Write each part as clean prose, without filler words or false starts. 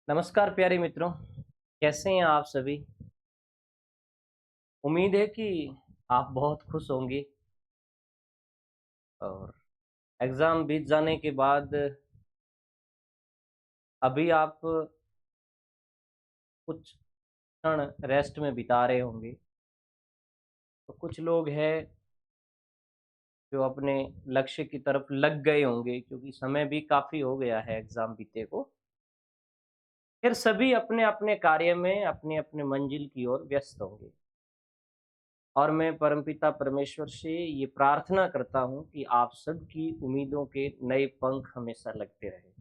नमस्कार प्यारे मित्रों, कैसे हैं आप सभी? उम्मीद है कि आप बहुत खुश होंगे और एग्ज़ाम बीत जाने के बाद अभी आप कुछ क्षण रेस्ट में बिता रहे होंगे। तो कुछ लोग हैं जो अपने लक्ष्य की तरफ लग गए होंगे क्योंकि समय भी काफ़ी हो गया है एग्ज़ाम बीते को। फिर सभी अपने-अपने कार्य में अपने-अपने मंजिल की ओर व्यस्त होंगे और मैं परमपिता परमेश्वर से ये प्रार्थना करता हूँ कि आप सबकी उम्मीदों के नए पंख हमेशा लगते रहें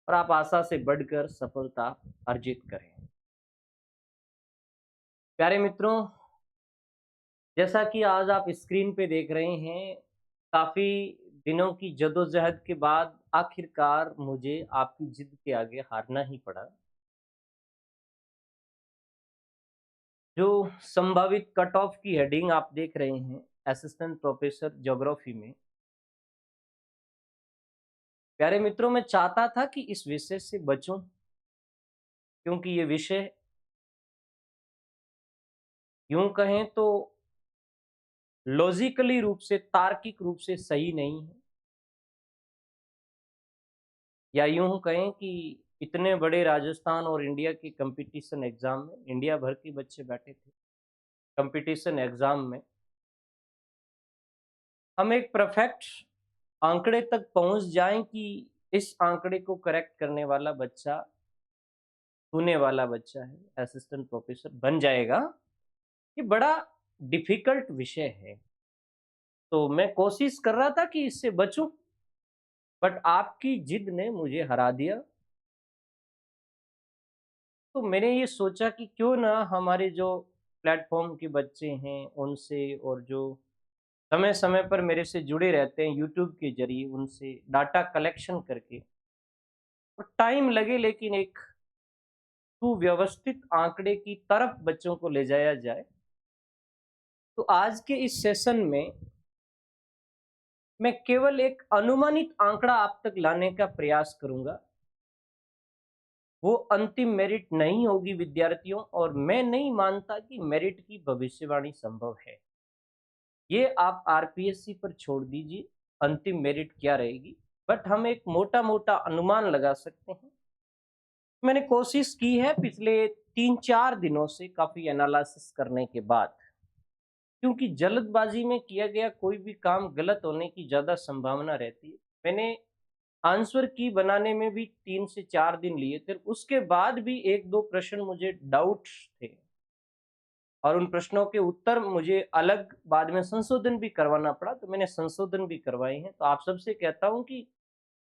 और आप आशा से बढ़कर सफलता अर्जित करें। प्यारे मित्रों, जैसा कि आज आप स्क्रीन पे देख रहे हैं, काफ़ी दिनों की जदोजहद के बाद आखिरकार मुझे आपकी जिद के आगे हारना ही पड़ा। जो संभावित कट ऑफ की हेडिंग आप देख रहे हैं, असिस्टेंट प्रोफेसर ज्योग्राफी में, प्यारे मित्रों मैं चाहता था कि इस विषय से बचूं क्योंकि ये विषय यूं कहें तो लॉजिकली रूप से तार्किक रूप से सही नहीं है, या यूं कहें कि इतने बड़े राजस्थान और इंडिया के कंपटीशन एग्जाम में इंडिया भर के बच्चे बैठे थे कंपटीशन एग्जाम में, हम एक परफेक्ट आंकड़े तक पहुंच जाएं कि इस आंकड़े को करेक्ट करने वाला बच्चा, सुने वाला बच्चा है, असिस्टेंट प्रोफेसर बन जाएगा। ये बड़ा डिफिकल्ट विषय है। तो मैं कोशिश कर रहा था कि इससे बचूं, बट आपकी जिद ने मुझे हरा दिया। तो मैंने ये सोचा कि क्यों ना हमारे जो प्लेटफॉर्म के बच्चे हैं उनसे, और जो समय समय पर मेरे से जुड़े रहते हैं यूट्यूब के जरिए, उनसे डाटा कलेक्शन करके, और टाइम लगे लेकिन एक सुव्यवस्थित आंकड़े की तरफ बच्चों को ले जाया जाए। तो आज के इस सेशन में मैं केवल एक अनुमानित आंकड़ा आप तक लाने का प्रयास करूंगा। वो अंतिम मेरिट नहीं होगी विद्यार्थियों, और मैं नहीं मानता कि मेरिट की भविष्यवाणी संभव है। ये आप आरपीएससी पर छोड़ दीजिए, अंतिम मेरिट क्या रहेगी, बट हम एक मोटा-मोटा अनुमान लगा सकते हैं। मैंने कोशिश की है पिछले 3-4 दिनों से काफ़ी एनालिसिस करने के बाद, क्योंकि जल्दबाजी में किया गया कोई भी काम गलत होने की ज़्यादा संभावना रहती है। मैंने आंसर की बनाने में भी 3 से 4 दिन लिए थे, उसके बाद भी 1-2 प्रश्न मुझे डाउट्स थे और उन प्रश्नों के उत्तर मुझे अलग बाद में संशोधन भी करवाना पड़ा, तो मैंने संशोधन भी करवाए हैं। तो आप सबसे कहता हूँ कि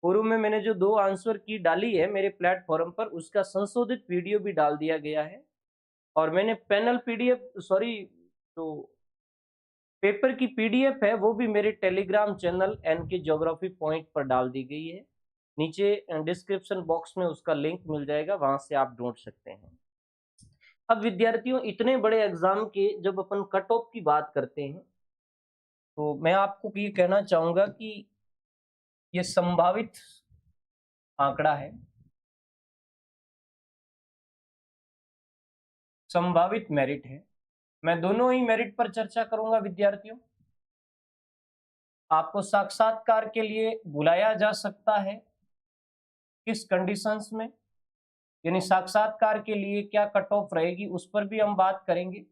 पूर्व में मैंने जो 2 आंसर की डाली है मेरे प्लेटफ़ॉर्म पर, उसका संशोधित वीडियो भी डाल दिया गया है, और मैंने पैनल पीडीएफ, सॉरी, तो पेपर की पीडीएफ है वो भी मेरे Telegram channel NK geography point पर डाल दी गई है। नीचे डिस्क्रिप्शन बॉक्स में उसका लिंक मिल जाएगा, वहाँ से आप ढूँढ सकते हैं। अब विद्यार्थियों, इतने बड़े एग्ज़ाम के जब अपन कट ऑफ की बात करते हैं, तो मैं आपको ये कहना चाहूँगा कि ये संभावित आंकड़ा है, संभावित मेरिट है। मैं दोनों ही मेरिट पर चर्चा करूँगा विद्यार्थियों। आपको साक्षात्कार के लिए बुलाया जा सकता है, किस कंडीशंस में, यानी साक्षात्कार के लिए क्या कट ऑफ रहेगी उस पर भी हम बात करेंगे,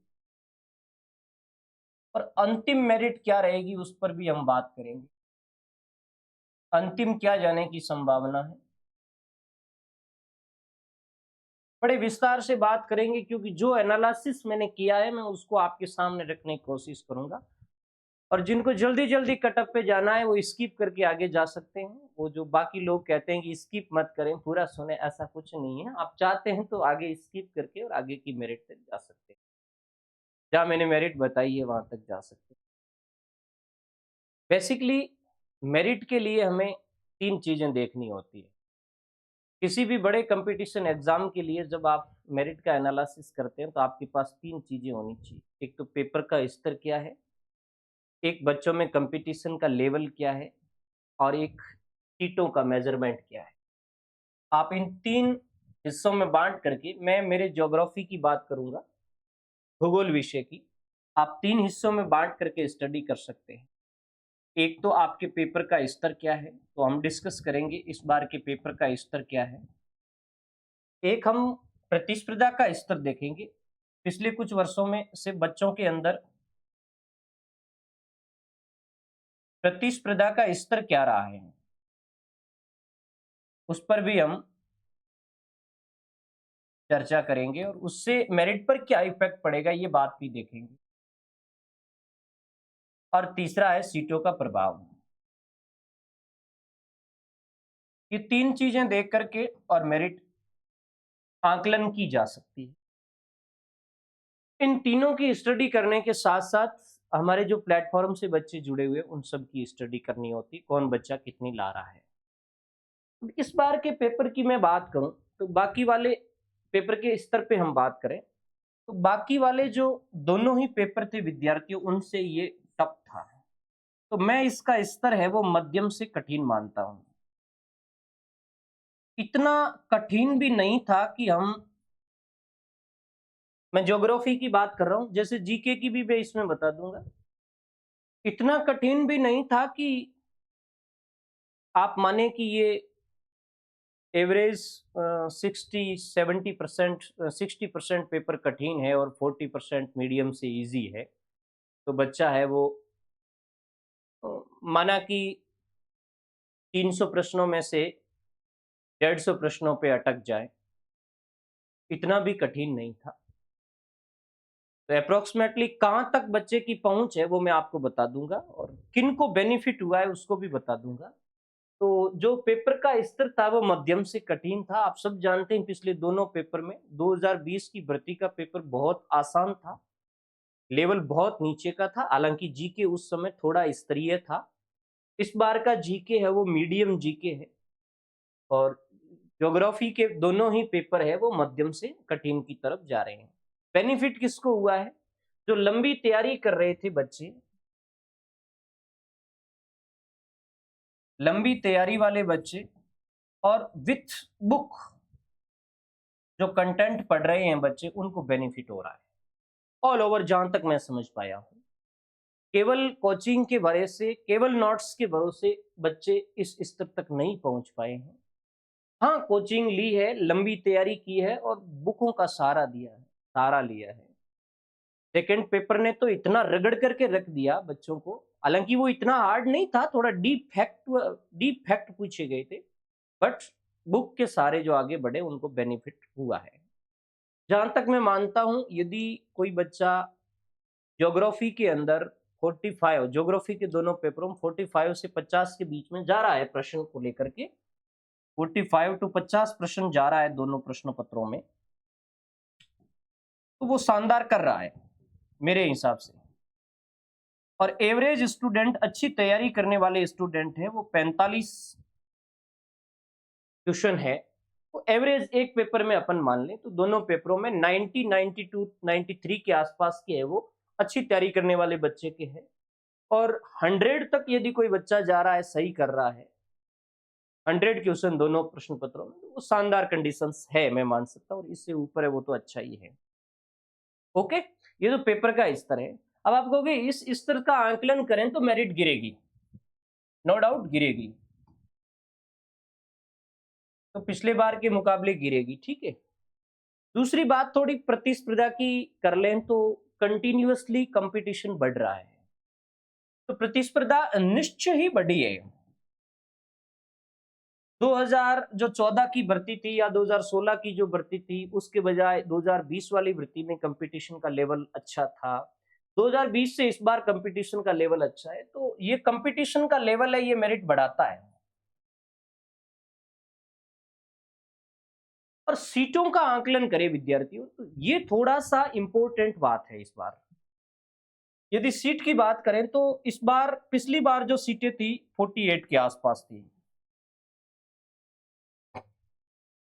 और अंतिम मेरिट क्या रहेगी उस पर भी हम बात करेंगे। अंतिम क्या जाने की संभावना है, बड़े विस्तार से बात करेंगे, क्योंकि जो एनालिसिस मैंने किया है मैं उसको आपके सामने रखने की कोशिश करूंगा। और जिनको जल्दी जल्दी कटअप पे जाना है वो स्किप करके आगे जा सकते हैं। वो जो बाकी लोग कहते हैं कि स्किप मत करें, पूरा सुने, ऐसा कुछ नहीं है। आप चाहते हैं तो आगे स्किप करके और आगे की मेरिट तक जा सकते हैं, जहाँ मैंने मेरिट बताई है वहां तक जा सकते हैं। बेसिकली मेरिट के लिए हमें 3 चीजें देखनी होती है। किसी भी बड़े कंपटीशन एग्जाम के लिए जब आप मेरिट का एनालिसिस करते हैं तो आपके पास 3 चीजें होनी चाहिए। एक तो पेपर का स्तर क्या है, एक बच्चों में कंपटीशन का लेवल क्या है, और एक सीटों का मेजरमेंट क्या है। आप इन 3 हिस्सों में बांट करके मैं मेरे ज्योग्राफी की बात करूंगा, भूगोल विषय की। आप 3 हिस्सों में बांट करके स्टडी कर सकते हैं। एक तो आपके पेपर का स्तर क्या है, तो हम डिस्कस करेंगे इस बार के पेपर का स्तर क्या है। एक हम प्रतिस्पर्धा का स्तर देखेंगे, पिछले कुछ वर्षों में से बच्चों के अंदर प्रतिस्पर्धा का स्तर क्या रहा है, उस पर भी हम चर्चा करेंगे और उससे मेरिट पर क्या इफेक्ट पड़ेगा ये बात भी देखेंगे। और तीसरा है सीटों का प्रभाव। ये 3 चीजें देख करके और मेरिट आकलन की जा सकती है। इन तीनों की स्टडी करने के साथ साथ हमारे जो प्लेटफॉर्म से बच्चे जुड़े हुए उन सब की स्टडी करनी होती, कौन बच्चा कितनी ला रहा है। इस बार के पेपर की मैं बात करूं तो बाकी वाले पेपर के स्तर पे हम बात करें तो बाकी वाले जो दोनों ही पेपर थे विद्यार्थियों उनसे ये टफ था। तो मैं इसका स्तर है वो मध्यम से कठिन मानता हूं। इतना कठिन भी नहीं था कि हम, मैं ज्योग्राफी की बात कर रहा हूं, जैसे जीके की भी मैं इसमें बता दूंगा, इतना कठिन भी नहीं था कि आप माने कि ये एवरेज 60-70% 60% पेपर कठिन है और 40% मीडियम से इजी है। तो बच्चा है वो माना कि 300 प्रश्नों में से 150 प्रश्नों पे अटक जाए, इतना भी कठिन नहीं था। तो अप्रोक्सीमेटली कहाँ तक बच्चे की पहुंच है वो मैं आपको बता दूंगा और किन को बेनिफिट हुआ है उसको भी बता दूंगा। तो जो पेपर का स्तर था वो मध्यम से कठिन था। आप सब जानते हैं पिछले दोनों पेपर में 2020 की भर्ती का पेपर बहुत आसान था, लेवल बहुत नीचे का था, हालांकि जीके उस समय थोड़ा स्तरीय था। इस बार का जीके है वो मीडियम जीके है और ज्योग्राफी के दोनों ही पेपर है वो मध्यम से कठिन की तरफ जा रहे हैं। बेनिफिट किसको हुआ है? जो लंबी तैयारी कर रहे थे बच्चे, लंबी तैयारी वाले बच्चे और विथ बुक जो कंटेंट पढ़ रहे हैं बच्चे, उनको बेनिफिट हो रहा है ऑल ओवर, जहां तक मैं समझ पाया हूं। केवल कोचिंग के भरोसे, केवल नोट्स के भरोसे बच्चे इस स्तर तक नहीं पहुंच पाए हैं। हाँ, कोचिंग ली है, लंबी तैयारी की है और बुकों का सहारा दिया है, सहारा लिया है। सेकेंड पेपर ने तो इतना रगड़ करके रख दिया बच्चों को, हालांकि वो इतना हार्ड नहीं था, थोड़ा डीप फैक्ट पूछे गए थे, बट बुक के सारे जो आगे बढ़े उनको बेनिफिट हुआ है। जहां तक मैं मानता हूं, यदि कोई बच्चा ज्योग्राफी के अंदर 45, ज्योग्राफी के दोनों पेपरों में 45 से 50 के बीच में जा रहा है प्रश्न को लेकर के, 45 टू 50 प्रश्न जा रहा है दोनों प्रश्न पत्रों में, तो वो शानदार कर रहा है मेरे हिसाब से। और एवरेज स्टूडेंट, अच्छी तैयारी करने वाले स्टूडेंट है वो 45 क्वेश्चन है, तो एवरेज एक पेपर में अपन मान लें तो दोनों पेपरों में 90, 92, 93 के आसपास के है वो अच्छी तैयारी करने वाले बच्चे के हैं। और 100 तक यदि कोई बच्चा जा रहा है, सही कर रहा है, 100 क्वेश्चन दोनों प्रश्न पत्रों में, वो शानदार कंडीशंस है, मैं मान सकता हूँ। और इससे ऊपर है वो तो अच्छा ही है। ओके, ये तो पेपर का स्तर है। अब आप कहोगे इस स्तर का आंकलन करें तो मेरिट गिरेगी, नो डाउट गिरेगी, तो पिछले बार के मुकाबले गिरेगी, ठीक है। दूसरी बात थोड़ी प्रतिस्पर्धा की कर लें तो कंटिन्यूअसली कंपटीशन बढ़ रहा है, तो प्रतिस्पर्धा निश्चय ही बढ़ी है। 2014 की भर्ती थी या 2016 की जो भर्ती थी उसके बजाय 2020 वाली भर्ती में कंपटीशन का लेवल अच्छा था। 2020 से इस बार कंपटीशन का लेवल अच्छा है, तो ये कंपटीशन का लेवल है, ये मेरिट बढ़ाता है। और सीटों का आकलन करें विद्यार्थियों तो ये थोड़ा सा इंपॉर्टेंट बात है इस बार। यदि सीट की बात करें तो इस बार, पिछली बार जो सीटें थी 48 के आसपास थी,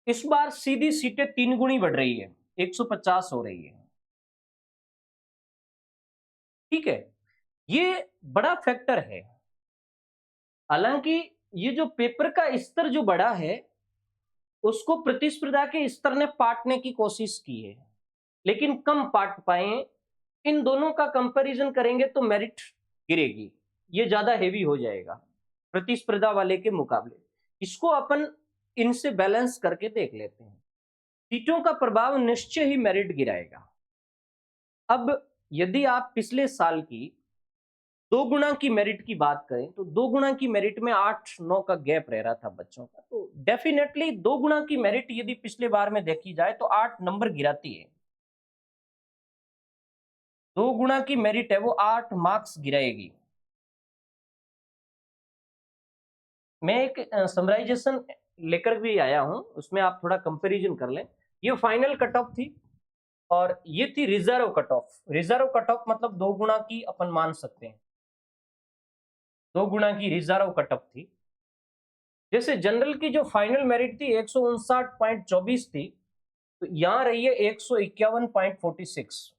इस बार सीधी सीटें 3 गुनी बढ़ रही है, 150 हो रही है, ठीक है। ये बड़ा फैक्टर है। हालांकि ये जो पेपर का स्तर जो बढ़ा है उसको प्रतिस्पर्धा के स्तर ने पाटने की कोशिश की है, लेकिन कम पाट पाए हैं। इन दोनों का कंपैरिजन करेंगे तो मेरिट गिरेगी, ये ज्यादा हेवी हो जाएगा प्रतिस्पर्धा वाले के मुकाबले। इसको अपन इनसे बैलेंस करके देख लेते हैं। सीटों का प्रभाव निश्चय ही मेरिट गिराएगा। अब यदि आप पिछले साल की 2 गुना की मेरिट की बात करें तो 2 गुना की मेरिट में 8-9 का गैप रह रहा था बच्चों का, तो डेफिनेटली 2 गुना की मेरिट यदि पिछले बार में देखी जाए तो 8 नंबर गिराती है। 2 गुना की मेरिट है वो 8 मार्क्स गिराएगी। मैं एक समराइजेशन लेकर भी आया हूं, उसमें आप थोड़ा कंपैरिजन कर लें। ये फाइनल कट ऑफ थी और ये थी reserve cut off. Reserve cut off मतलब 2 गुना की अपन मान सकते हैं, 2 गुना की रिजर्व कट ऑफ थी। जैसे जनरल की जो फाइनल मेरिट थी 159.24 थी, तो यहां रही है 151.46।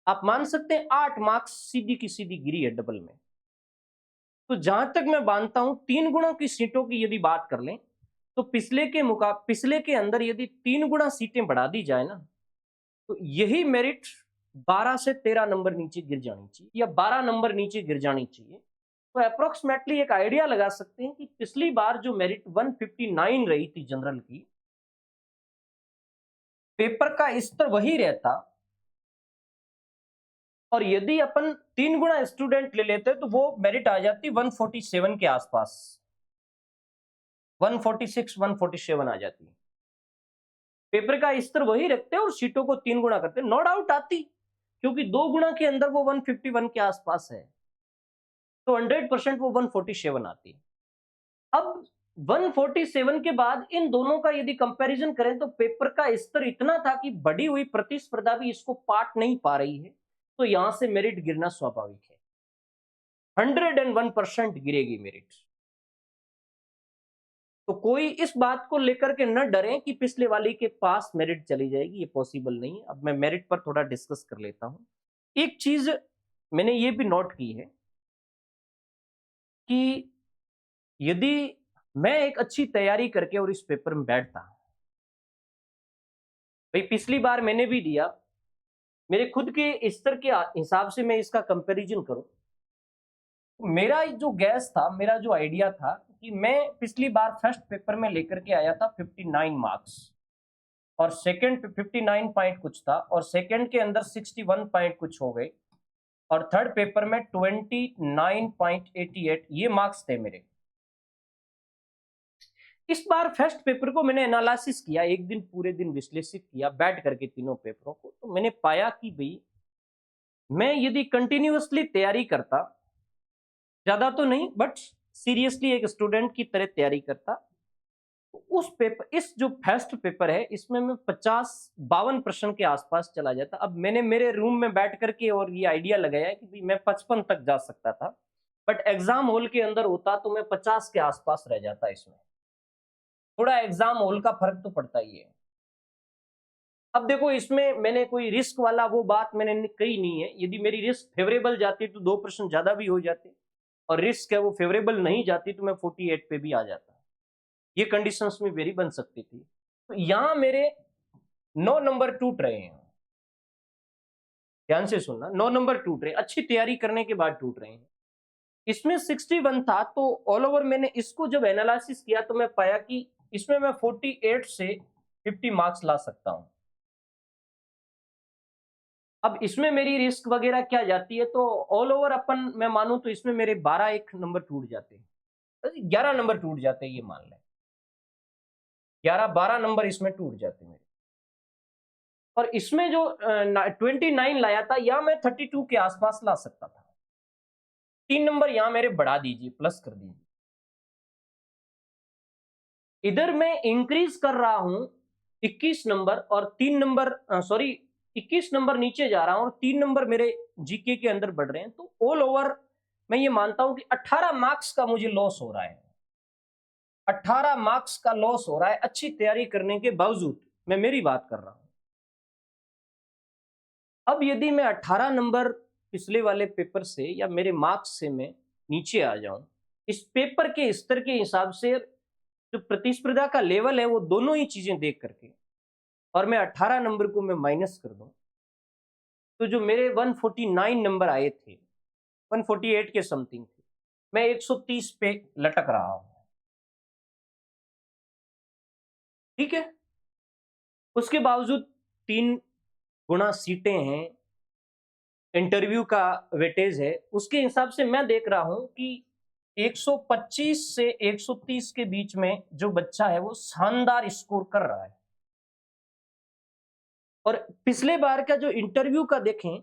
आप मान सकते हैं 8 मार्क्स सीधी की सीधी गिरी है डबल में। तो जहां तक मैं मानता हूं 3 गुणों की सीटों की यदि बात कर लें तो पिछले के अंदर यदि 3 गुना सीटें बढ़ा दी जाए ना, तो यही मेरिट 12 से 13 नंबर नीचे गिर जानी चाहिए या 12 नंबर नीचे गिर जानी चाहिए। तो अप्रोक्सीमेटली एक आइडिया लगा सकते हैं कि पिछली बार जो मेरिट 159 रही थी जनरल की, पेपर का स्तर वही रहता और यदि अपन 3 गुना स्टूडेंट ले लेते तो वो मेरिट आ जाती 147 के आसपास, 146 147 आ जाती। पेपर का स्तर वही रखते और सीटों को 3 गुना करते, नो डाउट आती, क्योंकि 2 गुना के अंदर वो 151 के आसपास है, तो 100% वो 147 आती। अब 147 के बाद इन दोनों का यदि कंपैरिजन करें तो पेपर का स्तर इतना था कि बढ़ी हुई प्रतिस्पर्धा भी इसको पाट नहीं पा रही है, तो यहां से मेरिट गिरना स्वाभाविक है। 101% गिरेगी मेरिट। तो कोई इस बात को लेकर के न डरे कि पिछले वाली के पास मेरिट चली जाएगी, ये पॉसिबल नहीं है। अब मैं मेरिट पर थोड़ा डिस्कस कर लेता हूं। एक चीज मैंने ये भी नोट की है कि यदि मैं एक अच्छी तैयारी करके और इस पेपर में बैठता, भाई पिछली बार मैंने भी दिया, मेरे खुद के स्तर के हिसाब से मैं इसका कंपैरिजन करूं, मेरा जो गैस था, मेरा जो आइडिया था कि मैं पिछली बार फर्स्ट पेपर में लेकर के आया था 59 मार्क्स और सेकंड पे 59 पॉइंट कुछ था और सेकंड के अंदर 61 पॉइंट कुछ हो गए और थर्ड पेपर में 29.88 ये मार्क्स थे मेरे। इस बार फर्स्ट पेपर को मैंने एनालिसिस किया, एक दिन पूरे दिन विश्लेषित किया बैठ करके तीनों पेपरों को, तो मैंने पाया कि भाई मैं यदि कंटिन्यूअसली तैयारी करता, ज्यादा तो नहीं बट सीरियसली एक स्टूडेंट की तरह तैयारी करता, तो उस पेपर, इस जो फर्स्ट पेपर है इसमें मैं 52 प्रश्न के आसपास चला जाता। अब मैंने मेरे रूम में बैठ करके और ये आइडिया लगाया कि भाई मैं 55 तक जा सकता था, बट एग्जाम हॉल के अंदर होता तो मैं 50 के आसपास रह जाता। इसमें थोड़ा एग्जाम हॉल का फर्क तो पड़ता ही है। अब देखो इसमें मैंने कोई रिस्क वाला वो बात मैंने कही नहीं है। यदि मेरी रिस्क फेवरेबल जाती तो 2 प्रश्न ज्यादा भी हो जाते और रिस्क है वो फेवरेबल नहीं जाती तो मैं 48 पे भी आ जाता। ये कंडीशंस में मेरी बन सकती थी। तो यहां मेरे 9 नंबर टूट रहे हैं, ध्यान से सुनना, 9 नंबर टूट रहे, अच्छी तैयारी करने के बाद टूट रहे हैं। इसमें 61 था, तो ऑल ओवर मैंने इसको जब एनालिसिस किया तो मैं पाया कि इसमें मैं 48 से 50 मार्क्स ला सकता हूं। अब इसमें मेरी रिस्क वगैरह क्या जाती है, तो ऑल ओवर अपन मैं मानूं तो इसमें मेरे 12 एक नंबर टूट जाते हैं, 11 नंबर टूट जाते हैं, ये मान लें 11-12 नंबर इसमें टूट जाते हैं मेरे। और इसमें जो 29 लाया था या मैं 32 के आसपास ला सकता था। 3 नंबर यहां मेरे बढ़ा दीजिए, प्लस कर दीजिए। इधर मैं इंक्रीज कर रहा हूं 21 नंबर और 3 नंबर 21 नंबर नीचे जा रहा हूं और 3 नंबर मेरे जीके के अंदर बढ़ रहे हैं। तो ऑल ओवर मैं ये मानता हूं कि 18 मार्क्स का मुझे लॉस हो रहा है, 18 मार्क्स का लॉस हो रहा है अच्छी तैयारी करने के बावजूद। मैं मेरी बात कर रहा हूं। अब यदि मैं 18 नंबर पिछले वाले पेपर से या मेरे मार्क्स से मैं नीचे आ जाऊं, इस पेपर के स्तर के हिसाब से जो प्रतिस्पर्धा का लेवल है वो दोनों ही चीजें देख करके, और मैं 18 नंबर को मैं माइनस कर दूं, तो जो मेरे 149 नंबर आए थे, 148 के समथिंग थे, मैं 130 पे लटक रहा हूं। ठीक है, उसके बावजूद 3 गुना सीटें हैं, इंटरव्यू का वेटेज है, उसके हिसाब से मैं देख रहा हूं कि 125 से 130 के बीच में जो बच्चा है वो शानदार स्कोर कर रहा है। और पिछले बार का जो इंटरव्यू का देखें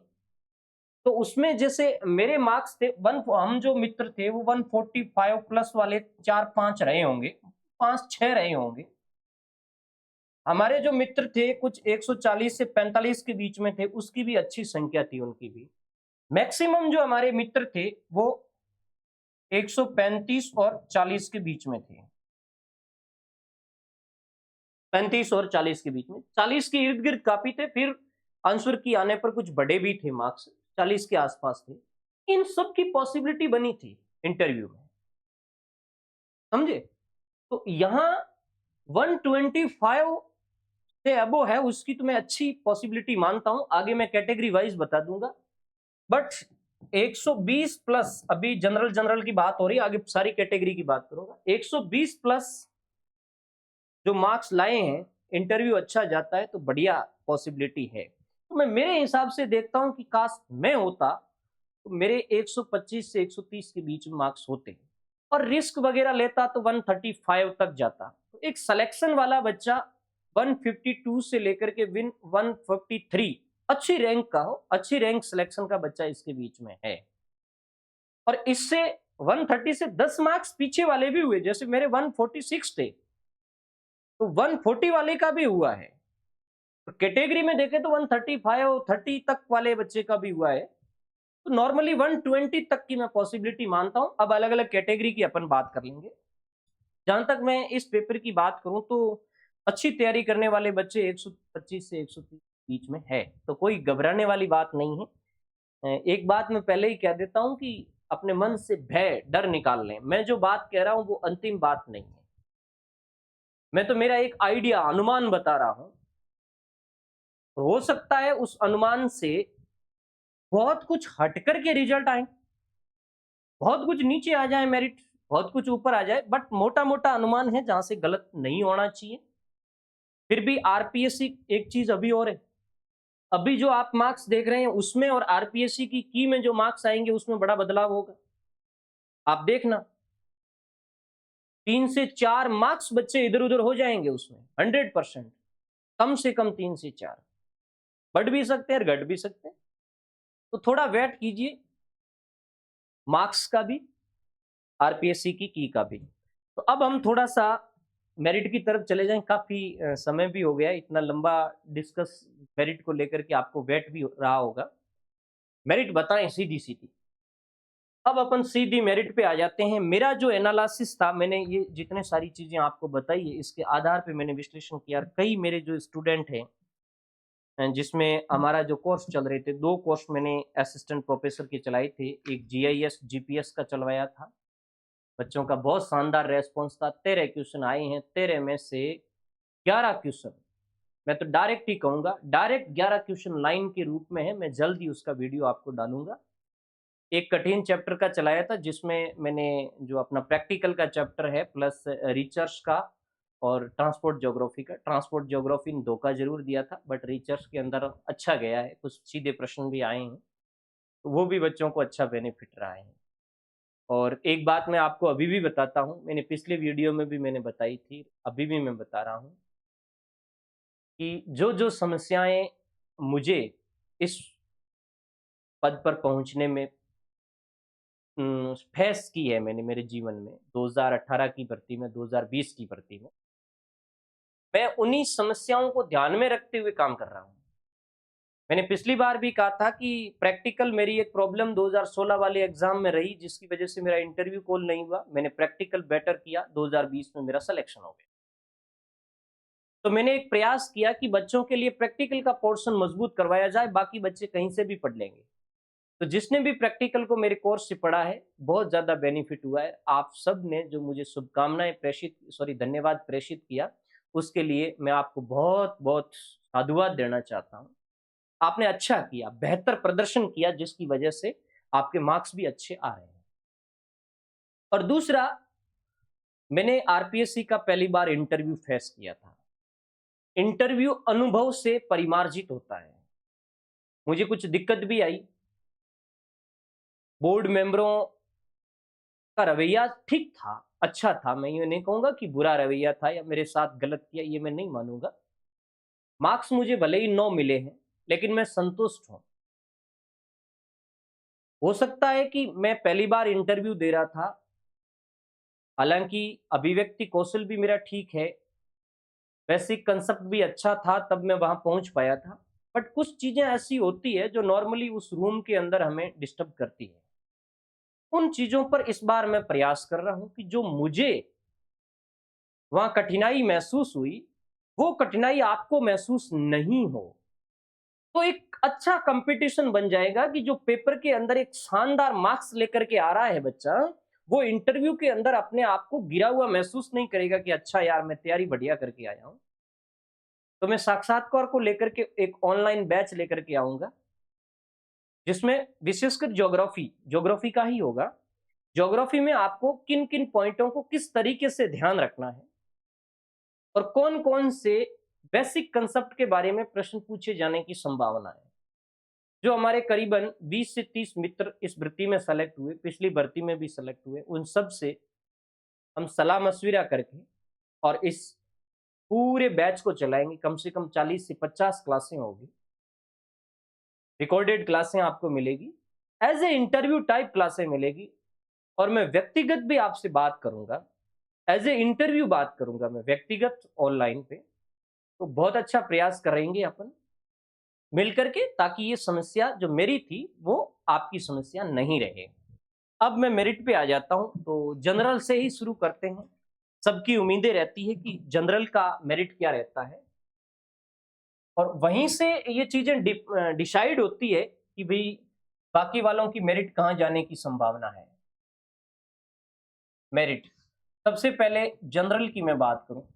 तो उसमें जैसे मेरे मार्क्स थे हम जो मित्र थे वो 145 प्लस वाले 4-5 रहे होंगे, 5-6 रहे होंगे। हमारे जो मित्र थे कुछ 140 से 45 के बीच में थे, उसकी भी अच्छी संख्या थी उनकी भी। मैक्सिमम जो हमारे मित्र थे वो 135 और 40 के बीच में थे, 35 और 40 के बीच में, 40 के इर्द गिर्द काफी थे। फिर आंसर की आने पर कुछ बड़े भी थे मार्क्स, 40 के आसपास थे। इन सब की पॉसिबिलिटी बनी थी इंटरव्यू में, समझे? तो यहाँ 125 से अबो है, उसकी तो मैं अच्छी पॉसिबिलिटी मानता हूं, आगे मैं कैटेगरी वाइज बता दूंगा। बट 120 प्लस, अभी जनरल की बात हो रही है, आगे सारी कैटेगरी की बात करूंगा। 120 प्लस जो मार्क्स लाए हैं, इंटरव्यू अच्छा जाता है तो बढ़िया पॉसिबिलिटी है। तो मैं मेरे हिसाब से देखता हूं कि काश मैं होता तो मेरे 125 से 130 के बीच में मार्क्स होते, और रिस्क वगैरह लेता तो 135 तक जाता। तो एक सिलेक्शन वाला बच्चा 152 से लेकर के 143 अच्छी रैंक का हो, अच्छी रैंक सिलेक्शन का बच्चा इसके बीच में है। और इससे 130 से 10 मार्क्स पीछे वाले भी हुए, जैसे मेरे 146 थे तो 140 वाले का भी हुआ है। तो कैटेगरी में देखें तो 135 30 तक वाले बच्चे का भी हुआ है। तो नॉर्मली 120 तक की मैं पॉसिबिलिटी मानता हूं। अब अलग अलग कैटेगरी की अपन बात कर लेंगे। जहां तक मैं इस पेपर की बात करूं तो अच्छी तैयारी करने वाले बच्चे 125 से 130 बीच में है, तो कोई घबराने वाली बात नहीं है। एक बात मैं पहले ही कह देता हूं कि अपने मन से भय डर निकाल लें। मैं जो बात कह रहा हूं वो अंतिम बात नहीं है, मैं तो मेरा एक आइडिया अनुमान बता रहा हूं। हो सकता है उस अनुमान से बहुत कुछ हटकर के रिजल्ट आए, बहुत कुछ नीचे आ जाए मेरिट, बहुत कुछ ऊपर आ जाए, बट मोटा मोटा अनुमान है जहां से गलत नहीं होना चाहिए। फिर भी आरपीएससी एक चीज अभी और है, अभी जो आप मार्क्स देख रहे हैं उसमें और आरपीएससी की में जो मार्क्स आएंगे उसमें बड़ा बदलाव होगा। आप देखना 3 से 4 मार्क्स बच्चे इधर उधर हो जाएंगे उसमें, 100%, कम से कम 3 से 4, बढ़ भी सकते हैं और घट भी सकते हैं। तो थोड़ा वेट कीजिए, मार्क्स का भी, आरपीएससी की का भी। तो अब हम थोड़ा सा मेरिट की तरफ चले जाएं। काफी समय भी हो गया, इतना लंबा डिस्कस मेरिट को लेकर के आपको वेट भी रहा होगा। मेरिट बताएं सीधी सीधी। अब अपन सीधी मेरिट पे आ जाते हैं। मेरा जो एनालिसिस था, मैंने ये जितने सारी चीजें आपको बताई है इसके आधार पे मैंने विश्लेषण किया। कई मेरे जो स्टूडेंट हैं जिसमें हमारा जो कोर्स चल रहे थे, 2 कोर्स मैंने असिस्टेंट प्रोफेसर के चलाए थे, एक जीआईएस जीपीएस का चलवाया था। बच्चों का बहुत शानदार रेस्पॉन्स था, 13 क्वेश्चन आए हैं, 13 में से 11 क्वेश्चन, मैं तो डायरेक्ट ही कहूंगा डायरेक्ट 11 क्वेश्चन लाइन के रूप में है। मैं जल्द ही उसका वीडियो आपको डालूंगा। एक कठिन चैप्टर का चलाया था जिसमें मैंने जो अपना प्रैक्टिकल का चैप्टर है प्लस रिसर्च का और ट्रांसपोर्ट ज्योग्राफी का, ट्रांसपोर्ट ज्योग्राफी ने धोखा जरूर दिया था बट रिसर्च के अंदर अच्छा गया है, कुछ सीधे प्रश्न भी आए हैं, तो वो भी बच्चों को अच्छा बेनिफिट रहा है। और एक बात मैं आपको अभी भी बताता हूँ, मैंने पिछले वीडियो में भी मैंने बताई थी, अभी भी मैं बता रहा हूँ कि जो जो समस्याएं मुझे इस पद पर पहुंचने में फेस की है मैंने मेरे जीवन में, 2018 की भर्ती में, 2020 की भर्ती में, मैं उन्हीं समस्याओं को ध्यान में रखते हुए काम कर रहा हूँ। मैंने पिछली बार भी कहा था कि प्रैक्टिकल मेरी एक प्रॉब्लम 2016 वाले एग्जाम में रही जिसकी वजह से मेरा इंटरव्यू कॉल नहीं हुआ। मैंने प्रैक्टिकल बेटर किया, 2020 में मेरा सिलेक्शन हो गया। तो मैंने एक प्रयास किया कि बच्चों के लिए प्रैक्टिकल का पोर्शन मजबूत करवाया जाए, बाकी बच्चे कहीं से भी पढ़ लेंगे। तो जिसने भी प्रैक्टिकल को मेरे कोर्स से पढ़ा है, बहुत ज़्यादा बेनिफिट हुआ है। आप सब ने जो मुझे शुभकामनाएँ धन्यवाद प्रेषित किया, उसके लिए मैं आपको बहुत-बहुत साधुवाद देना चाहता हूँ। आपने अच्छा किया, बेहतर प्रदर्शन किया जिसकी वजह से आपके मार्क्स भी अच्छे आ रहे हैं। और दूसरा, मैंने आरपीएससी का पहली बार इंटरव्यू फेस किया था। इंटरव्यू अनुभव से परिमार्जित होता है। मुझे कुछ दिक्कत भी आई। बोर्ड मेंबरों का रवैया ठीक था, अच्छा था। मैं ये नहीं कहूँगा कि बुरा रवैया था या मेरे साथ गलत किया, ये मैं नहीं मानूँगा। मार्क्स मुझे भले ही 9 मिले हैं, लेकिन मैं संतुष्ट हूँ। हो सकता है कि मैं पहली बार इंटरव्यू दे रहा था, हालाँकि अभिव्यक्ति कौशल भी मेरा ठीक है, बेसिक कांसेप्ट भी अच्छा था, तब मैं वहाँ पहुँच पाया था। बट कुछ चीज़ें ऐसी होती हैं जो नॉर्मली उस रूम के अंदर हमें डिस्टर्ब करती है। उन चीज़ों पर इस बार मैं प्रयास कर रहा हूँ कि जो मुझे वहाँ कठिनाई महसूस हुई, वो कठिनाई आपको महसूस नहीं हो। तो एक अच्छा कंपटीशन बन जाएगा कि जो पेपर के अंदर एक शानदार मार्क्स लेकर के आ रहा है बच्चा, वो इंटरव्यू के अंदर अपने आप को गिरा हुआ महसूस नहीं करेगा कि अच्छा यार मैं तैयारी बढ़िया करके आया हूँ। तो मैं साक्षात्कार को लेकर के एक ऑनलाइन बैच लेकर के आऊँगा, जिसमें विशेषकर ज्योग्राफी का ही होगा। ज्योग्राफी में आपको किन-किन पॉइंटों को किस तरीके से ध्यान रखना है और कौन-कौन से बेसिक कांसेप्ट के बारे में प्रश्न पूछे जाने की संभावना है। जो हमारे करीबन 20 से 30 मित्र इस भर्ती में सेलेक्ट हुए, पिछली भर्ती में भी सेलेक्ट हुए, उन सब से हम सलाह-मशविरा करके और इस पूरे बैच को चलाएँगे। कम से कम 40 से 50 क्लासें होगी। रिकॉर्डेड क्लासें आपको मिलेगी। एज़ ए इंटरव्यू टाइप क्लासें मिलेगी और मैं व्यक्तिगत भी आपसे बात करूँगा। एज़ ए इंटरव्यू बात करूँगा मैं व्यक्तिगत ऑनलाइन पे। तो बहुत अच्छा प्रयास करेंगे अपन मिल करके, ताकि ये समस्या जो मेरी थी वो आपकी समस्या नहीं रहे। अब मैं मेरिट पे आ जाता हूँ, तो जनरल से ही शुरू करते हैं। सबकी उम्मीदें रहती है कि जनरल का मेरिट क्या रहता है और वहीं से ये चीज़ें डिसाइड होती है कि भई बाकी वालों की मेरिट कहाँ जाने की संभावना है। मेरिट, सबसे पहले जनरल की मैं बात करूँ,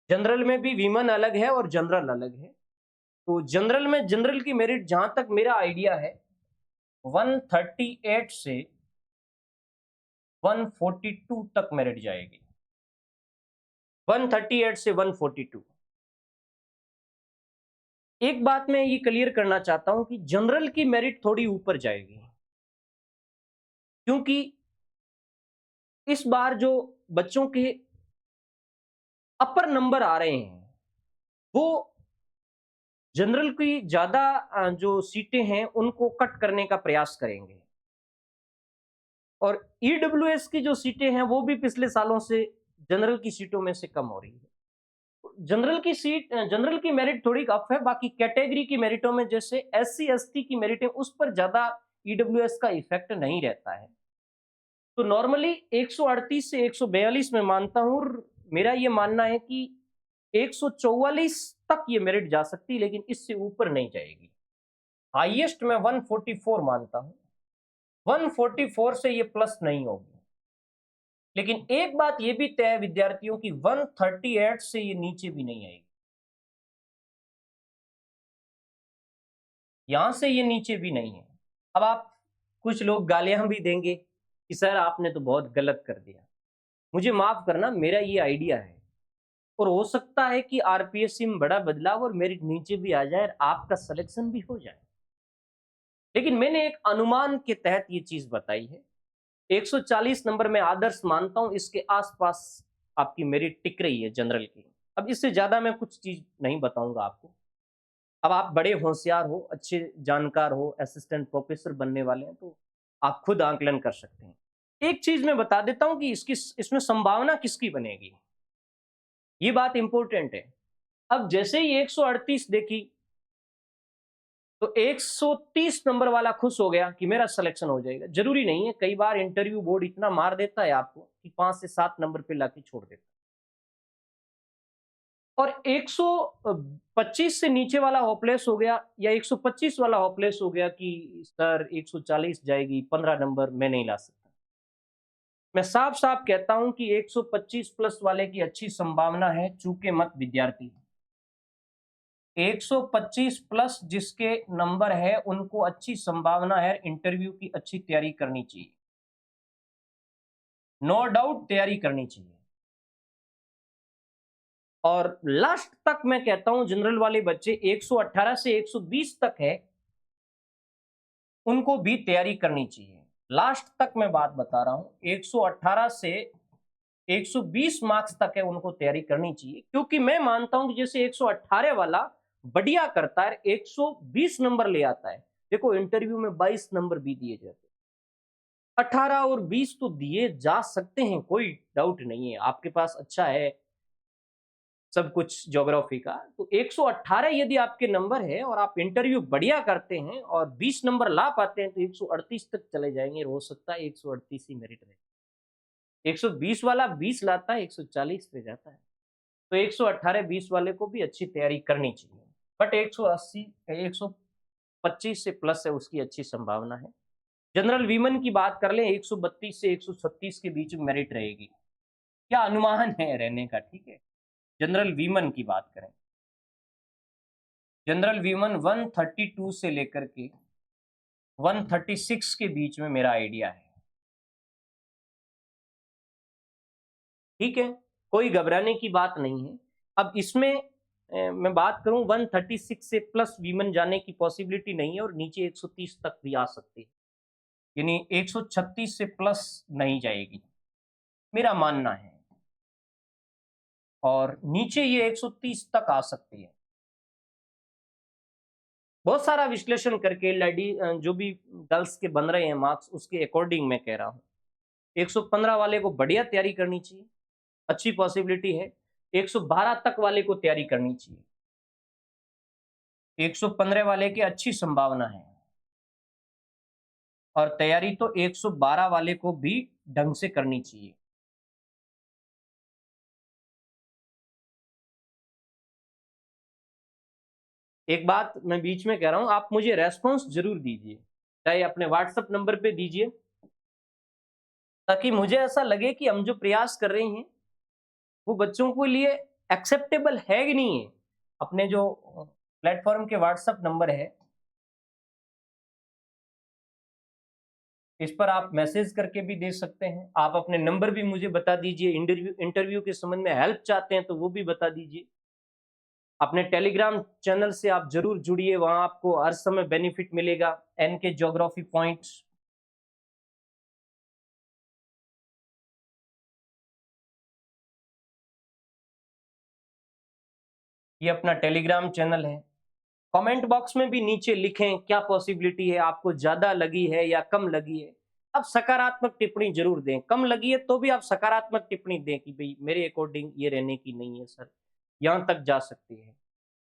जनरल में भी वीमेन अलग है और जनरल अलग है। तो जनरल में जनरल की मेरिट जहाँ तक मेरा आइडिया है 138 से 142 तक मेरिट जाएगी। 138 से 142। एक बात मैं ये क्लियर करना चाहता हूँ कि जनरल की मेरिट थोड़ी ऊपर जाएगी, क्योंकि इस बार जो बच्चों के अपर नंबर आ रहे हैं, वो जनरल की ज़्यादा जो सीटें हैं, उनको कट करने का प्रयास करेंगे। और ईडब्ल्यूएस की जो सीटें हैं, वो भी पिछले सालों से जनरल की सीटों में से कम हो रही है। जनरल की मेरिट थोड़ी अप है, बाकी कैटेगरी की मेरिटों में जैसे एससी एसटी की मेरिट है, उस पर ज़्यादा ईडब्ल्यूएस का इफेक्ट नहीं रहता है। तो नॉर्मली 138 से 142 मैं मानता हूँ और मेरा ये मानना है कि 144 तक ये मेरिट जा सकती है, लेकिन इससे ऊपर नहीं जाएगी। हाईएस्ट मैं 144 मानता हूँ। 144 से ये प्लस नहीं होगी। लेकिन एक बात ये भी तय है विद्यार्थियों की, 138 से ये नीचे भी नहीं आएगी। यहां से ये नीचे भी नहीं है। अब आप कुछ लोग गालियां भी देंगे कि सर आपने तो बहुत गलत कर दिया। मुझे माफ करना, मेरा ये आइडिया है और हो सकता है कि आरपीएससी में बड़ा बदलाव और मेरिट नीचे भी आ जाए और आपका सिलेक्शन भी हो जाए। लेकिन मैंने एक अनुमान के तहत ये चीज बताई है। 140 नंबर में आदर्श मानता हूं, इसके आसपास आपकी मेरिट टिक रही है जनरल की। अब इससे ज्यादा मैं कुछ चीज नहीं बताऊंगा आपको। अब आप बड़े होशियार हो, अच्छे जानकार हो, असिस्टेंट प्रोफेसर बनने वाले हैं, तो आप खुद आकलन कर सकते हैं। एक चीज मैं बता देता हूं कि इसमें संभावना किसकी बनेगी, ये बात इंपॉर्टेंट है। अब जैसे ही 138 देखी, तो 130 नंबर वाला खुश हो गया कि मेरा सिलेक्शन हो जाएगा। जरूरी नहीं है, कई बार इंटरव्यू बोर्ड इतना मार देता है आपको कि 5 से 7 नंबर पे लाके छोड़ देता है। और 125 से नीचे वाला होपलेस हो गया या 125 वाला होपलेस हो गया कि सर 140 जाएगी, 15 नंबर मैं नहीं ला सकता। मैं साफ-साफ कहता हूं कि 125 प्लस वाले की अच्छी संभावना है, चूके मत विद्यार्थी। 125 प्लस जिसके नंबर है उनको अच्छी संभावना है, इंटरव्यू की अच्छी तैयारी करनी चाहिए। नो डाउट तैयारी करनी चाहिए। और लास्ट तक मैं कहता हूं जनरल वाले बच्चे 118 से 120 तक है, उनको भी तैयारी करनी चाहिए। लास्ट तक मैं बात बता रहा हूं, 118 से 120 मार्क्स तक है, उनको तैयारी करनी चाहिए। क्योंकि मैं मानता हूं कि जैसे 118 वाला बढ़िया करता है, 120 नंबर ले आता है। देखो इंटरव्यू में 22 नंबर भी दिए जाते हैं, 18 और 20 तो दिए जा सकते हैं, कोई डाउट नहीं है। आपके पास अच्छा है सब कुछ ज्योग्राफी का, तो 118 यदि आपके नंबर है और आप इंटरव्यू बढ़िया करते हैं और 20 नंबर ला पाते हैं तो 138 तक चले जाएंगे। हो सकता है 138 ही मेरिट रहे। 120 वाला 20 लाता है, 140 पे जाता है। तो 118 20 वाले को भी अच्छी तैयारी करनी चाहिए। बट 180 125 से प्लस है, उसकी अच्छी संभावना है। जनरल वीमन की बात कर लें, 132 से 136 के बीच में मेरिट रहेगी, क्या अनुमान है रहने का, ठीक है। जनरल वीमन की बात करें, जनरल वीमन 132 से लेकर के 136 के बीच में मेरा आइडिया है, ठीक है। कोई घबराने की बात नहीं है। अब इसमें मैं बात करूं 136 से प्लस वीमन जाने की पॉसिबिलिटी नहीं है और नीचे 130 तक भी आ सकती है, यानी 136 से प्लस नहीं जाएगी, मेरा मानना है। और नीचे ये 130 तक आ सकती है। बहुत सारा विश्लेषण करके जो भी गर्ल्स के बन रहे हैं मार्क्स, उसके अकॉर्डिंग मैं कह रहा हूँ 115 वाले को बढ़िया तैयारी करनी चाहिए, अच्छी पॉसिबिलिटी है। 112 तक वाले को तैयारी करनी चाहिए, 115 वाले की अच्छी संभावना है। और तैयारी तो 112 वाले को भी ढंग से करनी चाहिए। एक बात मैं बीच में कह रहा हूं, आप मुझे रेस्पॉन्स जरूर दीजिए, चाहे अपने व्हाट्सएप नंबर पे दीजिए, ताकि मुझे ऐसा लगे कि हम जो प्रयास कर रहे हैं वो बच्चों के लिए एक्सेप्टेबल है कि नहीं है। अपने जो प्लेटफॉर्म के व्हाट्सएप नंबर है, इस पर आप मैसेज करके भी दे सकते हैं। आप अपने नंबर भी मुझे बता दीजिए, इंटरव्यू के संबंध में हेल्प चाहते हैं तो वो भी बता दीजिए। अपने टेलीग्राम चैनल से आप जरूर जुड़िए, वहां आपको हर समय बेनिफिट मिलेगा। एन के ज्योग्राफी पॉइंट्स, ये अपना टेलीग्राम चैनल है। कमेंट बॉक्स में भी नीचे लिखें क्या पॉसिबिलिटी है, आपको ज्यादा लगी है या कम लगी है। आप सकारात्मक टिप्पणी जरूर दें, कम लगी है तो भी आप सकारात्मक टिप्पणी दें कि भाई मेरे अकॉर्डिंग ये रहने की नहीं है सर, यहाँ तक जा सकती है।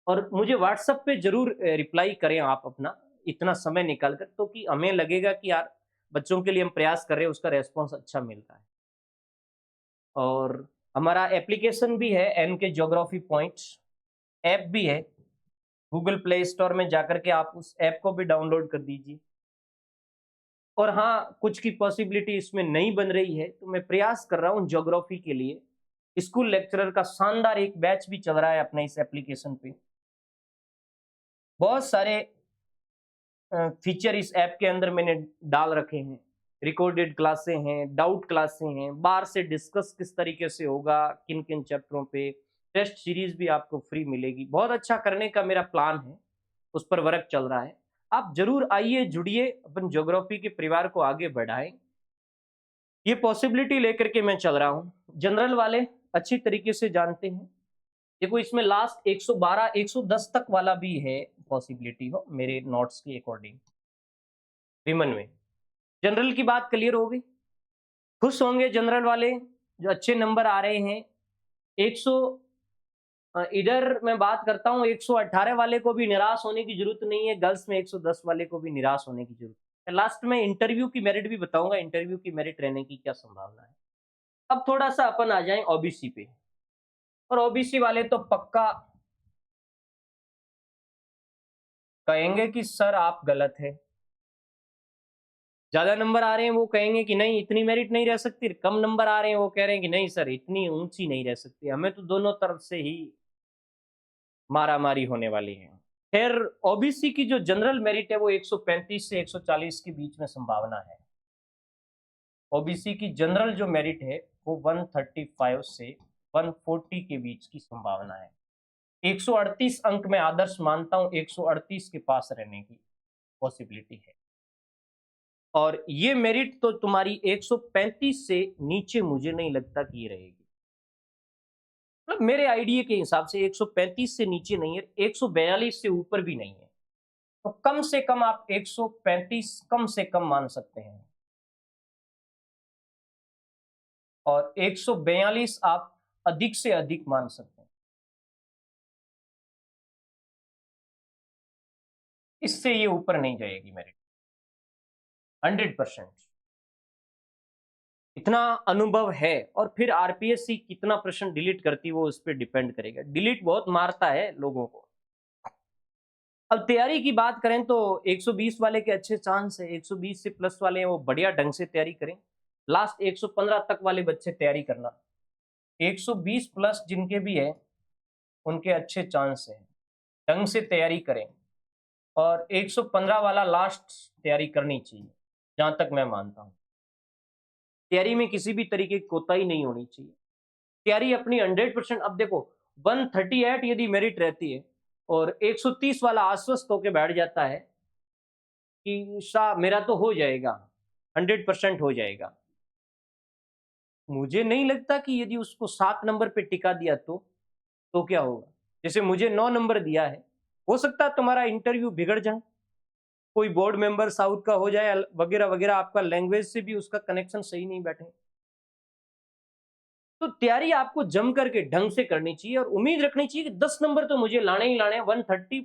और मुझे व्हाट्सएप पे जरूर रिप्लाई करें आप अपना, इतना समय निकाल कर, तो कि हमें लगेगा कि यार बच्चों के लिए हम प्रयास कर रहे हैं, उसका रेस्पॉन्स अच्छा मिल रहा है। और हमारा एप्लीकेशन भी है, एन के ज्योग्राफी पॉइंट्स ऐप भी है। गूगल प्ले स्टोर में जाकर के आप उस ऐप को भी डाउनलोड कर दीजिए। और हाँ, कुछ की पॉसिबिलिटी इसमें नहीं बन रही है तो मैं प्रयास कर रहा हूँ ज्योग्राफी के लिए, स्कूल लेक्चरर का शानदार एक बैच भी चल रहा है अपने इस एप्लीकेशन पे। बहुत सारे फीचर इस ऐप के अंदर मैंने डाल रखे हैं। रिकॉर्डेड क्लासें हैं, डाउट क्लासें हैं, बाहर से डिस्कस किस तरीके से होगा, किन किन चैप्टरों पे, टेस्ट सीरीज भी आपको फ्री मिलेगी। बहुत अच्छा करने का मेरा प्लान है, उस पर वर्क चल रहा है। आप जरूर आइए, जुड़िए, अपन ज्योग्राफी के परिवार को आगे बढ़ाएं। ये पॉसिबिलिटी लेकर के मैं चल रहा हूँ। जनरल वाले अच्छी तरीके से जानते हैं। देखो इसमें लास्ट 112 110 तक वाला भी है पॉसिबिलिटी हो, मेरे नोट्स के अकॉर्डिंग विमन में। जनरल की बात क्लियर हो गई, खुश होंगे जनरल वाले जो अच्छे नंबर आ रहे हैं। 100 इधर मैं बात करता हूँ 118 वाले को भी निराश होने की जरूरत नहीं है, गर्ल्स में 110 वाले को भी निराश होने की जरूरत है। लास्ट में इंटरव्यू की मेरिट भी बताऊंगा, इंटरव्यू की मेरिट रहने की क्या संभावना है। अब थोड़ा सा अपन आ जाएं ओबीसी पे। और ओबीसी वाले तो पक्का कहेंगे कि सर आप गलत है। ज्यादा नंबर आ रहे हैं वो कहेंगे कि नहीं इतनी मेरिट नहीं रह सकती, कम नंबर आ रहे हैं वो कह रहे हैं कि नहीं सर इतनी ऊंची नहीं रह सकती, हमें तो दोनों तरफ से ही मारामारी होने वाली है। खैर ओबीसी की जो जनरल मेरिट है वो 135 से 140 के बीच में संभावना है। ओबीसी की जनरल जो मेरिट है वो 135 से 140 के बीच की संभावना है। 138 अंक में आदर्श मानता हूं, 138 के पास रहने की पॉसिबिलिटी है। और ये मेरिट तो तुम्हारी 135 से नीचे मुझे नहीं लगता कि ये रहेगी। मतलब मेरे आइडिया के हिसाब से 135 से नीचे नहीं है, 142 से ऊपर भी नहीं है। तो कम से कम आप 135 कम से कम मान सकते हैं और 142 आप अधिक से अधिक मान सकते हैं। इससे ये ऊपर नहीं जाएगी मेरिट 100%। इतना अनुभव है। और फिर आरपीएससी कितना प्रश्न डिलीट करती है वो उस पर डिपेंड करेगा। डिलीट बहुत मारता है लोगों को। अब तैयारी की बात करें तो 120 वाले के अच्छे चांस है, 120 से प्लस वाले हैं वो बढ़िया ढंग से तैयारी करें। लास्ट 115 तक वाले बच्चे तैयारी करना, 120 प्लस जिनके भी है उनके अच्छे चांस हैं, ढंग से तैयारी करें। और 115 वाला लास्ट तैयारी करनी चाहिए जहां तक मैं मानता हूं। तैयारी में किसी भी तरीके की कोताही नहीं होनी चाहिए। तैयारी अपनी 100%। अब देखो 138 यदि मेरिट रहती है और 130 वाला आश्वस्त होकर बैठ जाता है कि मेरा तो हो जाएगा, 100% हो जाएगा, मुझे नहीं लगता कि यदि उसको 7 नंबर पे टिका दिया तो क्या होगा। जैसे मुझे 9 नंबर दिया है, हो सकता है तुम्हारा इंटरव्यू बिगड़ जाए, कोई बोर्ड मेंबर साउथ का हो जाए वगैरह वगैरह, आपका लैंग्वेज से भी उसका कनेक्शन सही नहीं बैठे। तो तैयारी आपको जम करके ढंग से करनी चाहिए और उम्मीद रखनी चाहिए कि 10 नंबर तो मुझे लाने ही लाने हैं। 130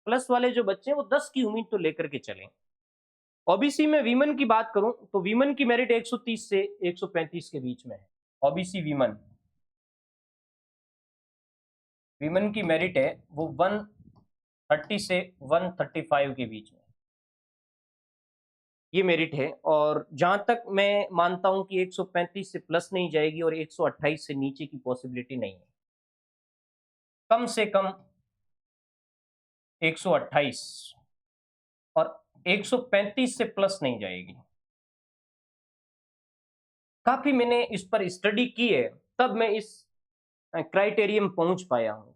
प्लस वाले जो बच्चे हैं वो 10 की उम्मीद तो लेकर के चलें। ओबीसी में वीमन की बात करूं तो वीमन की मेरिट 130 से 135 के बीच में है। ओबीसी वीमन वीमन की मेरिट है वो 130 से 135 के बीच में ये मेरिट है। और जहां तक मैं मानता हूं कि 135 से प्लस नहीं जाएगी और 128 से नीचे की पॉसिबिलिटी नहीं है। कम से कम 128 और 135 से प्लस नहीं जाएगी। काफी मैंने इस पर स्टडी की है, तब मैं इस क्राइटेरियम पहुंच पाया हूं।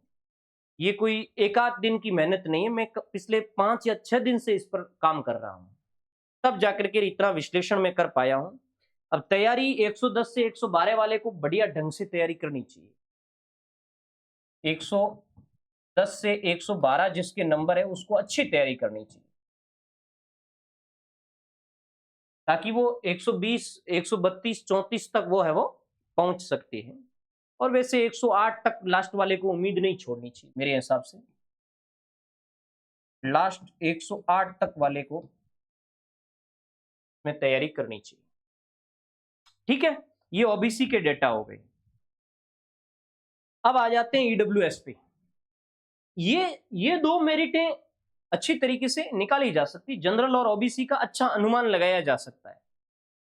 ये कोई एक आध दिन की मेहनत नहीं है, मैं पिछले 5 या 6 दिन से इस पर काम कर रहा हूं, तब जाकर के इतना विश्लेषण मैं कर पाया हूं। अब तैयारी 110 से 112 वाले को बढ़िया ढंग से तैयारी करनी चाहिए। 110 से 112 जिसके नंबर है उसको अच्छी तैयारी करनी चाहिए, ताकि वो 120 132 34 तक वो है वो पहुंच सकते हैं। और वैसे 108 तक लास्ट वाले को उम्मीद नहीं छोड़नी चाहिए मेरे हिसाब से। लास्ट 108 तक वाले को में तैयारी करनी चाहिए। ठीक है, ये ओबीसी के डेटा हो गए। अब आ जाते हैं ईडब्ल्यूएस पे। ये दो मेरिटें अच्छी तरीके से निकाली जा सकती, जनरल और ओबीसी का अच्छा अनुमान लगाया जा सकता है।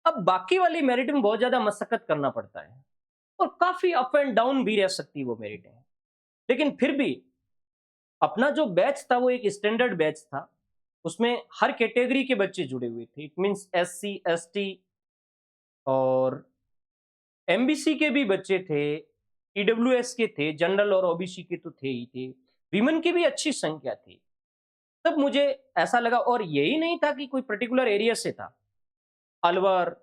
अब बाकी वाली मेरिट में बहुत ज्यादा मशक्कत करना पड़ता है और काफी अप एंड डाउन भी रह सकती वो मेरिटें। लेकिन फिर भी अपना जो बैच था वो एक स्टैंडर्ड बैच था, उसमें हर कैटेगरी के बच्चे जुड़े हुए थे। इट मींस एससी एसटी और एमबीसी के भी बच्चे थे, ईडब्ल्यूएस के थे, जनरल और ओबीसी के तो थे ही थे, विमेन की भी अच्छी संख्या थी। तब मुझे ऐसा लगा, और यही नहीं था कि कोई पर्टिकुलर एरिया से था, अलवर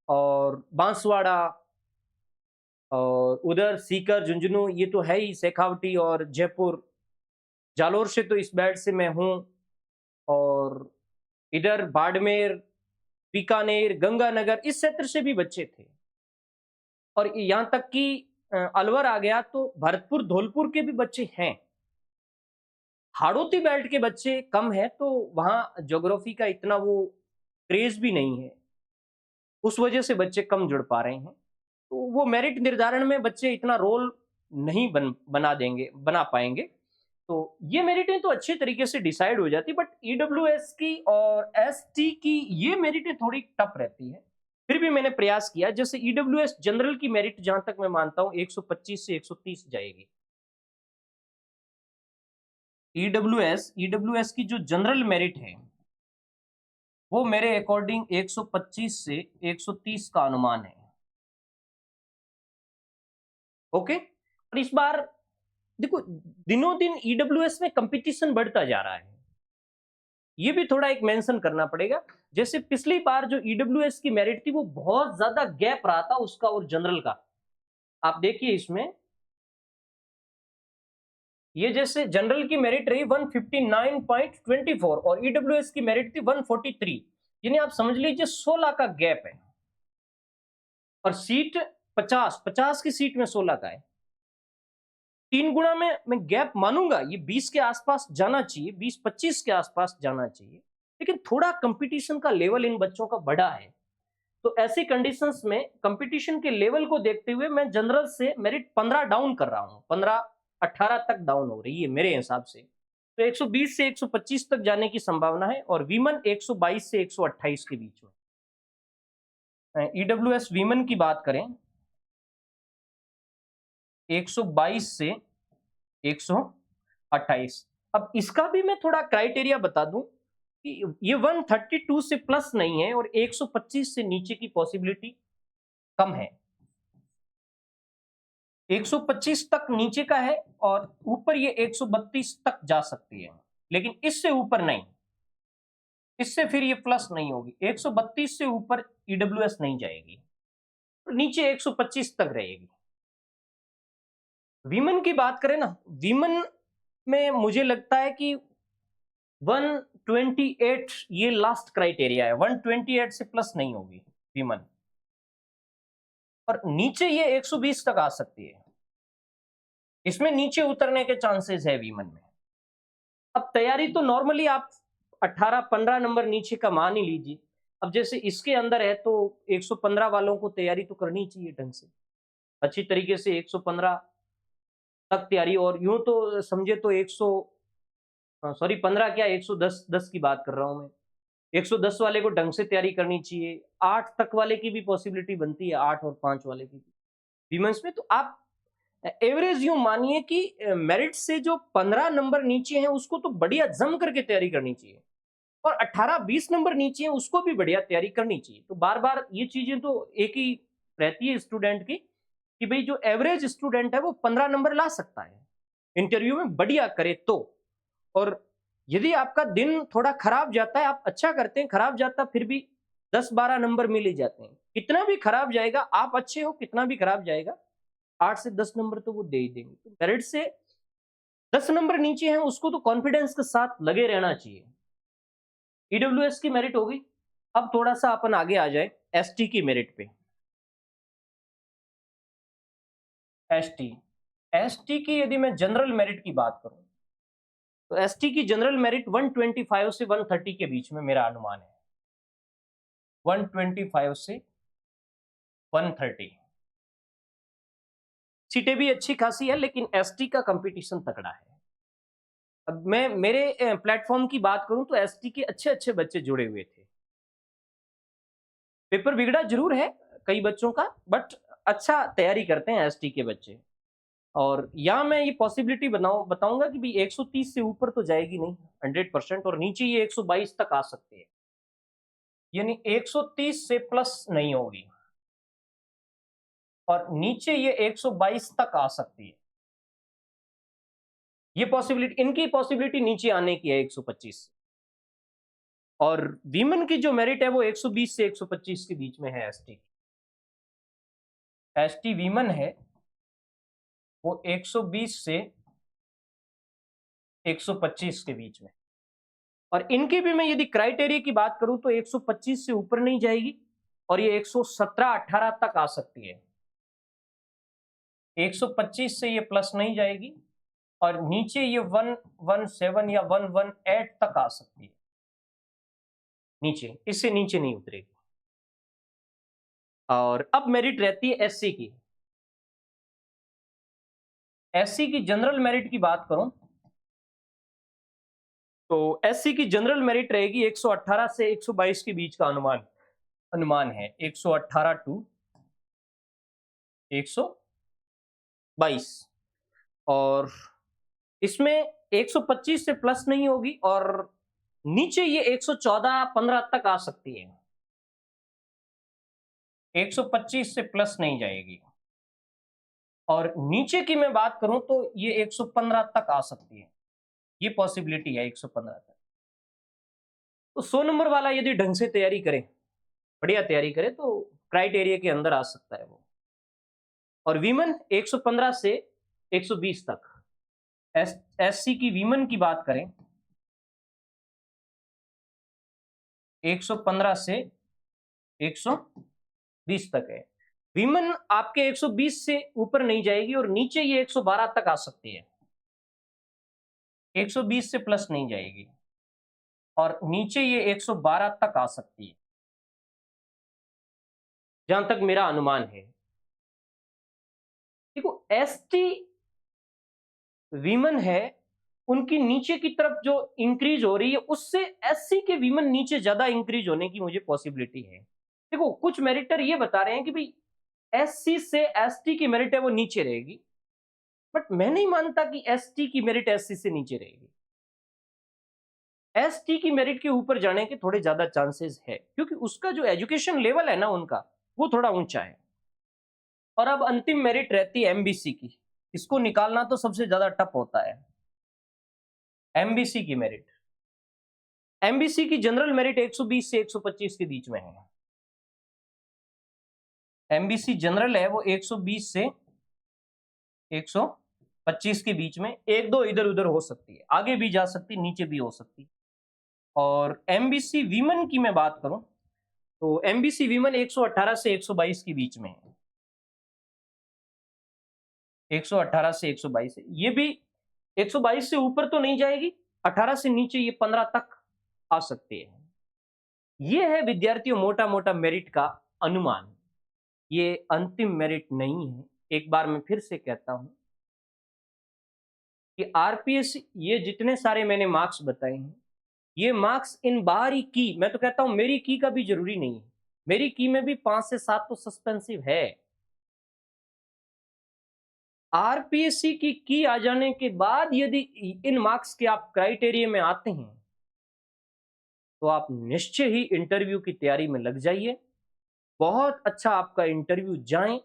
और बांसवाड़ा और उधर सीकर झुंझुनू ये तो है ही, शेखावटी और जयपुर, जालोर से तो इस बैच से मैं हूं, और इधर बाड़मेर, बीकानेर, गंगानगर इस क्षेत्र से भी बच्चे थे। और यहां तक कि अलवर आ गया तो भरतपुर धौलपुर के भी बच्चे हैं। हाड़ौती बेल्ट के बच्चे कम है, तो वहां ज्योग्राफी का इतना वो क्रेज भी नहीं है, उस वजह से बच्चे कम जुड़ पा रहे हैं। तो वो मेरिट निर्धारण में बच्चे इतना रोल नहीं बना पाएंगे। तो ये मेरिटें तो अच्छे तरीके से डिसाइड हो जाती, बट ईडब्ल्यूएस की और एसटी की ये मेरिटें थोड़ी टफ रहती है। फिर भी मैंने प्रयास किया, जैसे ईडब्ल्यूएस जनरल की मेरिट जहां तक मैं मानता हूं 125 से 130 जाएगी। ईडब्ल्यूएस की जो जनरल मेरिट है वो मेरे अकॉर्डिंग 125 से 130 का अनुमान है। ओके, और इस बार देखो दिनों दिन ईडब्ल्यूएस में कंपटीशन बढ़ता जा रहा है, ये भी थोड़ा एक मेंशन करना पड़ेगा। जैसे पिछली बार जो ईडब्ल्यूएस की मेरिट थी वो बहुत ज्यादा गैप रहा था उसका और जनरल का। आप देखिए इसमें, ये जैसे जनरल की मेरिट रही 159.24 और ईडब्ल्यूएस की मेरिट थी 143, यानी आप समझ लीजिए 16 का गैप है। और सीट 50 की सीट में 16 का है, 3 गुना में मैं गैप मानूंगा। ये 20 के आसपास जाना चाहिए, 20-25 के आसपास जाना चाहिए, लेकिन थोड़ा कंपटीशन का लेवल इन बच्चों का बढ़ा है। तो ऐसी कंडीशंस में कंपटीशन के लेवल को देखते हुए मैं जनरल से मेरिट 15 डाउन कर रहा हूं, 15-18 तक डाउन हो रही है मेरे हिसाब से। तो 120 से 125 तक जाने की संभावना है, और वीमन 122 से 128 के बीच में। ईडब्ल्यूएस वीमन की बात करें 122 से 128। अब इसका भी मैं थोड़ा क्राइटेरिया बता दूं कि ये 132 से प्लस नहीं है और 125 से नीचे की पॉसिबिलिटी कम है। 125 तक नीचे का है और ऊपर ये 132 तक जा सकती है, लेकिन इससे ऊपर नहीं। इससे फिर ये प्लस नहीं होगी, 132 से ऊपर ईडब्ल्यूएस नहीं जाएगी, नीचे 125 तक रहेगी। वीमन की बात करें ना, वीमन में मुझे लगता है कि 128 ये लास्ट क्राइटेरिया है, 128 से प्लस नहीं होगी वीमन, और नीचे ये 120 तक आ सकती है। इसमें नीचे उतरने के चांसेस है वीमन में। अब तैयारी तो नॉर्मली आप 18-15 नंबर नीचे का मान ही लीजिए। अब जैसे इसके अंदर है तो 115 वालों को तैयारी तो करनी चाहिए ढंग से, अच्छी तरीके से 115 तक तैयारी। और यूं तो समझे तो 100 सॉरी 15 क्या 110 की बात कर रहा हूं मैं। 110 वाले को ढंग से तैयारी करनी चाहिए, 8 तक वाले की भी पॉसिबिलिटी बनती है, 8 और 5 वाले की वीमेंस में। तो आप एवरेज यूं मानिए कि मेरिट से जो 15 नंबर नीचे हैं उसको तो बढ़िया जम करके तैयारी करनी चाहिए, और 18-20 नंबर नीचे है उसको भी बढ़िया तैयारी करनी चाहिए। तो बार बार ये चीजें तो एक ही रहती है स्टूडेंट की, कि भाई जो एवरेज स्टूडेंट है वो 15 नंबर ला सकता है इंटरव्यू में, बढ़िया करे तो। और यदि आपका दिन थोड़ा खराब जाता है, आप अच्छा करते हैं, खराब जाता फिर भी 10-12 नंबर मिल ही जाते हैं। कितना भी खराब जाएगा, आप अच्छे हो, कितना भी खराब जाएगा 8 से 10 नंबर तो वो दे ही देंगे। तो मेरिट से 10 नंबर नीचे हैं उसको तो कॉन्फिडेंस के साथ लगे रहना चाहिए। ईडब्ल्यूएस की मेरिट होगी। अब थोड़ा सा अपन आगे आ जाए एसटी की मेरिट पे। एसटी एसटी की यदि मैं जनरल मेरिट की बात करूं तो एसटी की जनरल मेरिट 125 से 130 के बीच में मेरा अनुमान है, 125 से 130। सीटें भी अच्छी खासी है, लेकिन एसटी का कंपटीशन तगड़ा है। अब मैं मेरे प्लेटफॉर्म की बात करूं तो एसटी के अच्छे अच्छे बच्चे जुड़े हुए थे। पेपर बिगड़ा जरूर है कई बच्चों का, बट अच्छा तैयारी करते हैं एसटी के बच्चे। और यहाँ मैं ये पॉसिबिलिटी बताऊंगा कि भी 130 से ऊपर तो जाएगी नहीं 100%, और नीचे ये 122 तक आ सकते हैं, यानी 130 से प्लस नहीं होगी, और नीचे ये 122 तक आ सकती है। ये पॉसिबिलिटी, इनकी पॉसिबिलिटी नीचे आने की है 125 से। और वीमेन की जो मेरिट है वो 120 से 125 के बीच में है। एसटी वीमेन है वो 120 से 125 के बीच में। और इनके भी मैं यदि क्राइटेरिया की बात करूं तो 125 से ऊपर नहीं जाएगी, और ये 117-18 तक आ सकती है। 125 से ये प्लस नहीं जाएगी, और नीचे ये 117 या 118 तक आ सकती है, नीचे, इससे नीचे नहीं उतरेगी। और अब मेरिट रहती है एससी की। एससी की जनरल मेरिट की बात करूं तो एससी की जनरल मेरिट रहेगी 118 से 122 के बीच का अनुमान अनुमान है। 118 टू 122, और इसमें 125 से प्लस नहीं होगी, और नीचे ये 114-15 तक आ सकती है। 125 से प्लस नहीं जाएगी, और नीचे की मैं बात करूं तो ये 115 तक आ सकती है। ये पॉसिबिलिटी है 115 तक। तो 100 नंबर वाला यदि ढंग से तैयारी करे, बढ़िया तैयारी करे, तो क्राइटेरिया के अंदर आ सकता है वो। और वीमन 115 से 120 तक। एससी की वीमन की बात करें 115 से 120 तक है। वीमन आपके 120 से ऊपर नहीं जाएगी, और नीचे ये 112 तक आ सकती है। 120 से प्लस नहीं जाएगी, और नीचे ये 112 तक आ सकती है, जहां तक मेरा अनुमान है। देखो, एसटी वीमन है, उनकी नीचे की तरफ जो इंक्रीज हो रही है, उससे एससी के वीमन नीचे ज्यादा इंक्रीज होने की मुझे पॉसिबिलिटी है। देखो, कुछ मेरिटर ये बता रहे हैं कि भाई एससी से एसटी की मेरिट है वो नीचे रहेगी, बट मैं नहीं मानता कि एसटी की मेरिट एससी से नीचे रहेगी। एसटी की मेरिट के ऊपर जाने के थोड़े ज्यादा चांसेस है, क्योंकि उसका जो एजुकेशन लेवल है ना उनका, वो थोड़ा ऊंचा है। और अब अंतिम मेरिट रहती है एमबीसी की। इसको निकालना तो सबसे ज्यादा टफ होता है। एमबीसी की मेरिट, एमबीसी की जनरल मेरिट 120 से 125 के बीच में है। एमबीसी जनरल है वो 120 से 125 के बीच में, एक दो इधर उधर हो सकती है, आगे भी जा सकती, नीचे भी हो सकती। और एमबीसी वीमन की मैं बात करूं तो एमबीसी वीमन 118 से 122 के बीच में है। 118 से 122 है, ये भी 122 से ऊपर तो नहीं जाएगी, 18 से नीचे ये 15 तक आ सकती है। ये है विद्यार्थियों मोटा मोटा मेरिट का अनुमान। ये अंतिम मेरिट नहीं है। एक बार मैं फिर से कहता हूं कि आरपीएस, ये जितने सारे मैंने मार्क्स बताए हैं, ये मार्क्स इन बाहरी की, मैं तो कहता हूं मेरी की का भी जरूरी नहीं है। मेरी की में भी 5 से 7 तो सस्पेंसिव है। आरपीएससी की आ जाने के बाद यदि इन मार्क्स के आप क्राइटेरिया में आते हैं, तो आप निश्चय ही इंटरव्यू की तैयारी में लग जाइए। बहुत अच्छा आपका इंटरव्यू जाए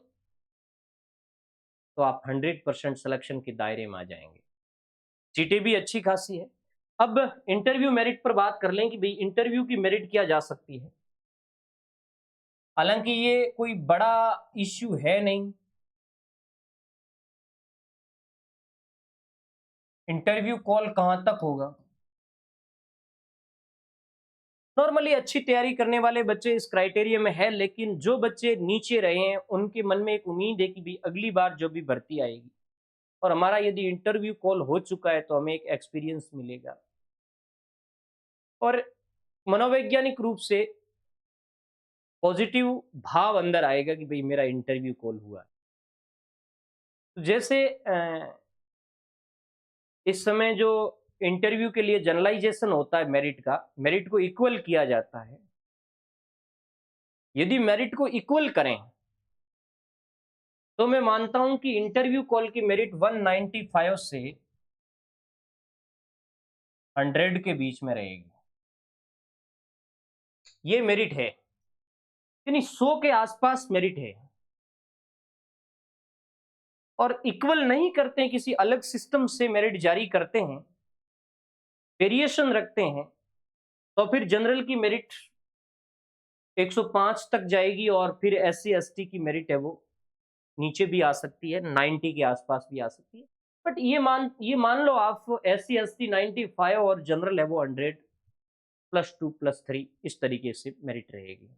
तो आप 100% सिलेक्शन के दायरे में आ जाएंगे। सीटें भी अच्छी खासी है। अब इंटरव्यू मेरिट पर बात कर लें कि भाई इंटरव्यू की मेरिट क्या जा सकती है। हालांकि ये कोई बड़ा इश्यू है नहीं। इंटरव्यू कॉल कहां तक होगा, नॉर्मली अच्छी तैयारी करने वाले बच्चे इस क्राइटेरिया में है, लेकिन जो बच्चे नीचे रहे हैं उनके मन में एक उम्मीद है कि भी अगली बार जो भी भर्ती आएगी, और हमारा यदि इंटरव्यू कॉल हो चुका है तो हमें एक एक्सपीरियंस मिलेगा, और मनोवैज्ञानिक रूप से पॉजिटिव भाव अंदर आएगा कि भाई मेरा इंटरव्यू कॉल हुआ। तो जैसे इस समय जो इंटरव्यू के लिए जनरलाइजेशन होता है मेरिट का, मेरिट को इक्वल किया जाता है। यदि मेरिट को इक्वल करें तो मैं मानता हूं कि इंटरव्यू कॉल की मेरिट 195 से 100 के बीच में रहेगी। ये मेरिट है, यानी 100 के आसपास मेरिट है। और इक्वल नहीं करते, किसी अलग सिस्टम से मेरिट जारी करते हैं, वेरिएशन रखते हैं, तो फिर जनरल की मेरिट 105 तक जाएगी, और फिर एससी एसटी की मेरिट है वो नीचे भी आ सकती है, 90 के आसपास भी आ सकती है। बट ये मान लो आप एससी एसटी 95 और जनरल है वो 100 +2 +3 इस तरीके से मेरिट रहेगी।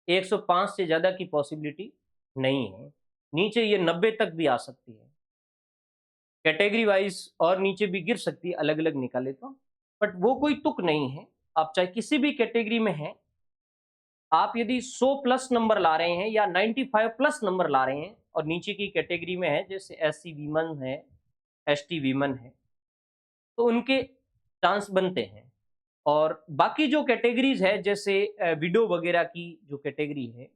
105 से ज्यादा की पॉसिबिलिटी नहीं है। नीचे ये 90 तक भी आ सकती है, कैटेगरी वाइज और नीचे भी गिर सकती है अलग अलग निकाले तो, बट वो कोई तुक नहीं है। आप चाहे किसी भी कैटेगरी में हैं, आप यदि 100 प्लस नंबर ला रहे हैं या 95 प्लस नंबर ला रहे हैं और नीचे की कैटेगरी में है जैसे एससी वीमन है, एसटी वीमन है, तो उनके चांस बनते हैं। और बाकी जो कैटेगरीज है जैसे विडो वगैरह की जो कैटेगरी है,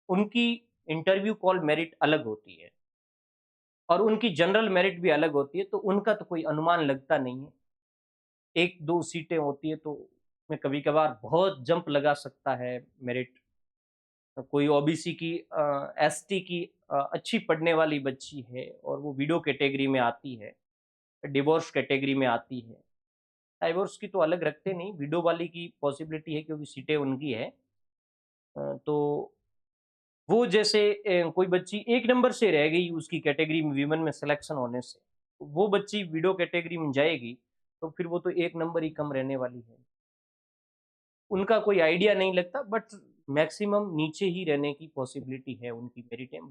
उनकी इंटरव्यू कॉल मेरिट अलग होती है और उनकी जनरल मेरिट भी अलग होती है, तो उनका तो कोई अनुमान लगता नहीं है। 1-2 सीटें होती है तो उसमें कभी-कभार बहुत जंप लगा सकता है मेरिट। कोई ओबीसी की एसटी की अच्छी पढ़ने वाली बच्ची है और वो विडो कैटेगरी में आती है, डिवोर्स कैटेगरी में आती है। डाइवोर्स की तो अलग रखते नहीं, विडो वाली की पॉसिबिलिटी है क्योंकि सीटें उनकी है। तो वो जैसे कोई बच्ची 1 नंबर से रह गई उसकी कैटेगरी में वीमेन में सिलेक्शन होने से, तो वो बच्ची विडो कैटेगरी में जाएगी, तो फिर वो तो 1 नंबर ही कम रहने वाली है। उनका कोई आइडिया नहीं लगता बट मैक्सिमम नीचे ही रहने की पॉसिबिलिटी है उनकी मेरिटें।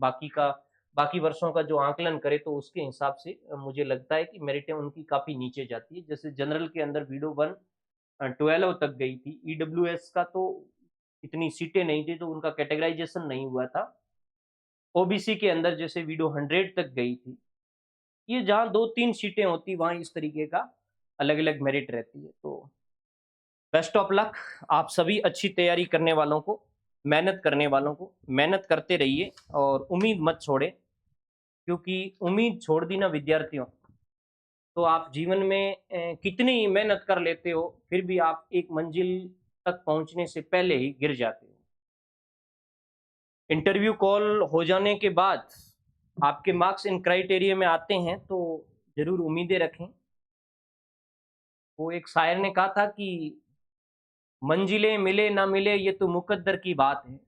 बाकी वर्षों का जो आकलन करें तो उसके हिसाब से मुझे लगता है कि मेरिटें उनकी काफ़ी नीचे जाती है। जैसे जनरल के अंदर विडो 1 12 तक गई थी। ईडब्ल्यूएस का तो इतनी सीटें नहीं थी तो उनका कैटेगराइज़ेशन नहीं हुआ था। ओबीसी के अंदर जैसे विडो 100 तक गई थी। ये जहाँ 2-3 सीटें होती वहाँ इस तरीके का अलग-अलग मेरिट रहती है। तो बेस्ट ऑफ लक आप सभी अच्छी तैयारी करने वालों को, मेहनत करने वालों को, मेहनत करते रहिए और उम्मीद मत छोड़ें, क्योंकि उम्मीद छोड़ दी ना विद्यार्थियों, तो आप जीवन में कितनी मेहनत कर लेते हो, फिर भी आप एक मंजिल तक पहुँचने से पहले ही गिर जाते हो। इंटरव्यू कॉल हो जाने के बाद आपके मार्क्स इन क्राइटेरिया में आते हैं, तो ज़रूर उम्मीदें रखें। वो एक शायर ने कहा था कि मंजिलें मिले ना मिले ये तो मुकद्दर की बात है।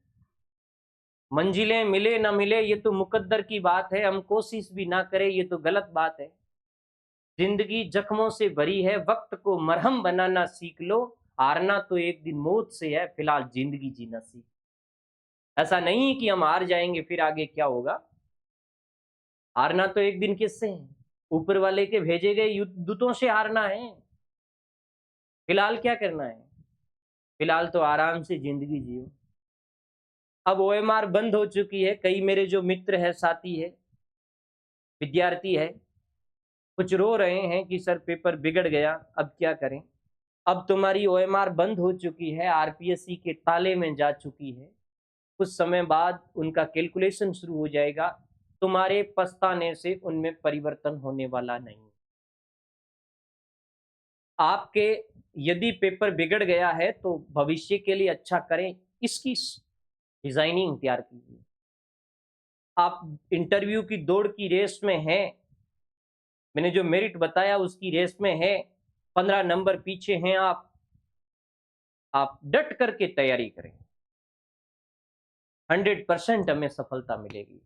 मंजिलें मिले ना मिले ये तो मुकद्दर की बात है, हम कोशिश भी ना करें ये तो गलत बात है। ज़िंदगी ज़ख्मों से भरी है, वक़्त को मरहम बनाना सीख लो, हारना तो एक दिन मौत से है, फिलहाल ज़िंदगी जीना सीख। ऐसा नहीं कि हम हार जाएँगे फिर आगे क्या होगा? हारना तो एक दिन किससे है? ऊपर वाले के भेजे गए दूतों से हारना है। फिलहाल क्या करना है? फिलहाल तो आराम से ज़िंदगी जियो। अब ओएमआर बंद हो चुकी है, कई मेरे जो मित्र हैं, साथी हैं, विद्यार्थी हैं, कुछ रो रहे हैं कि सर पेपर बिगड़ गया, अब क्या करें? अब तुम्हारी ओएमआर बंद हो चुकी है, आरपीएससी के ताले में जा चुकी है। कुछ समय बाद उनका कैलकुलेशन शुरू हो जाएगा, तुम्हारे पछताने से उनमें परिवर्तन होने वाला नहीं। आपके यदि पेपर बिगड़ गया है तो भविष्य के लिए अच्छा करें, इसकी डिज़ाइनिंग तैयार कीजिए। आप इंटरव्यू की दौड़ की रेस में हैं, मैंने जो मेरिट बताया उसकी रेस में हैं, 15 नंबर पीछे हैं आप डट करके तैयारी करें। 100% हमें सफलता मिलेगी।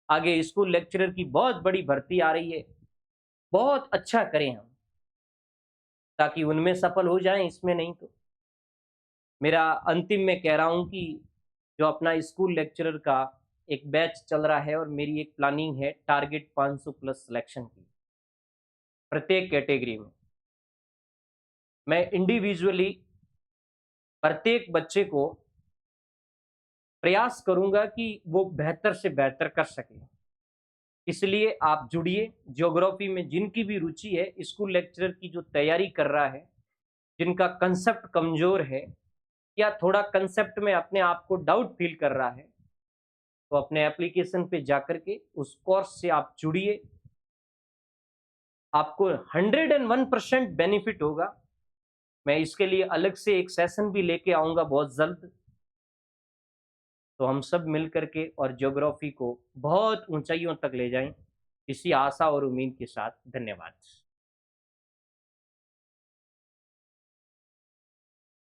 आगे स्कूल लेक्चरर की बहुत बड़ी भर्ती आ रही है, बहुत अच्छा करें हम, ताकि उनमें सफल हो जाएँ, इसमें नहीं तो। मेरा अंतिम में कह रहा हूँ कि जो अपना स्कूल लेक्चरर का एक बैच चल रहा है और मेरी एक प्लानिंग है टारगेट 500 प्लस सिलेक्शन की, प्रत्येक कैटेगरी में। मैं इंडिविजुअली प्रत्येक बच्चे को प्रयास करूँगा कि वो बेहतर से बेहतर कर सके। इसलिए आप जुड़िए, ज्योग्राफी में जिनकी भी रुचि है, स्कूल लेक्चरर की जो तैयारी कर रहा है, जिनका कांसेप्ट कमज़ोर है या थोड़ा कांसेप्ट में अपने आप को डाउट फ़ील कर रहा है, तो अपने एप्लीकेशन पे जाकर के उस कोर्स से आप जुड़िए। आपको 101% बेनिफिट होगा। मैं इसके लिए अलग से एक सेशन भी लेके आऊँगा बहुत जल्द। तो हम सब मिल कर के और ज्योग्राफी को बहुत ऊँचाइयों तक ले जाएँ, इसी आशा और उम्मीद के साथ धन्यवाद।